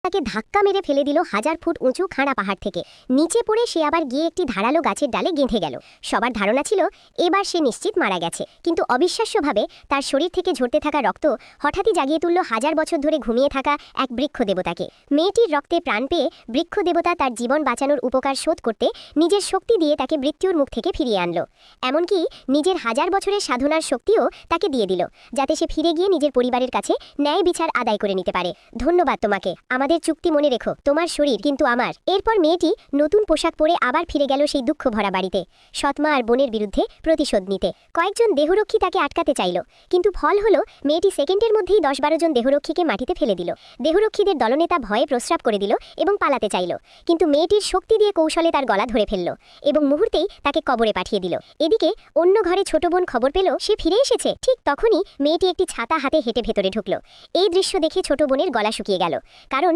তাকে ধাক্কা মেরে ফেলে দিল 1000 ফুট উঁচু খাঁড়া পাহাড় থেকে। নিচে পড়ে সে আবার গিয়ে একটি ধারালো গাছের ডালে গেঁথে গেল। সবার ধারণা ছিল এবার সে নিশ্চিত মারা গেছে, কিন্তু অবিশ্বাস্যভাবে তার শরীর থেকে ঝরতে থাকা রক্ত হঠাৎই জাগিয়ে তুলল 1000 বছর ধরে ঘুমিয়ে থাকা এক বৃক্ষ দেবতাকে। মেয়েটির রক্তে প্রাণ পেয়ে বৃক্ষ দেবতা তার জীবন বাঁচানোর উপকার শোধ করতে নিজের শক্তি দিয়ে তাকে মৃত্যুর মুখ থেকে ফিরিয়ে আনল। এমনকি নিজের 1000 বছরের সাধনার শক্তিও তাকে দিয়ে দিল, যাতে সে ফিরে গিয়ে নিজের পরিবারের কাছে ন্যায় বিচার আদায় করে নিতে পারে। ধন্যবাদ তোমাকে। আমাদের চুক্তি মনে রেখো, তোমার শরীর কিন্তু আমার। এরপর মেয়েটি নতুন পোশাক পরে আবার ফিরে গেল সেই দুঃখ ভরা বাড়িতে, সৎমা আর বোনের বিরুদ্ধে প্রতিশোধ নিতে। কয়েকজন দেহরক্ষী তাকে আটকাতে চাইল, কিন্তু ফল হলো মেয়েটি সেকেন্ডের মধ্যেই 10-12 জন দেহরক্ষীকে মাটিতে ফেলে দিল। দেহরক্ষীদের দলনেতা ভয়ে প্রস্রাব করে দিল এবং পালাতে চাইল, কিন্তু মেয়েটির শক্তি দিয়ে কৌশলে তার গলা ধরে ফেলল এবং মুহূর্তেই তাকে কবরে পাঠিয়ে দিল। এদিকে অন্য ঘরে ছোট বোন খবর পেল সে ফিরে এসেছে। ঠিক তখনই মেয়েটি একটি ছাতা হাতে হেঁটে ভেতরে ঢুকল। এই দৃশ্য দেখে ছোট বোনের গলা শুকিয়ে গেল, কারণ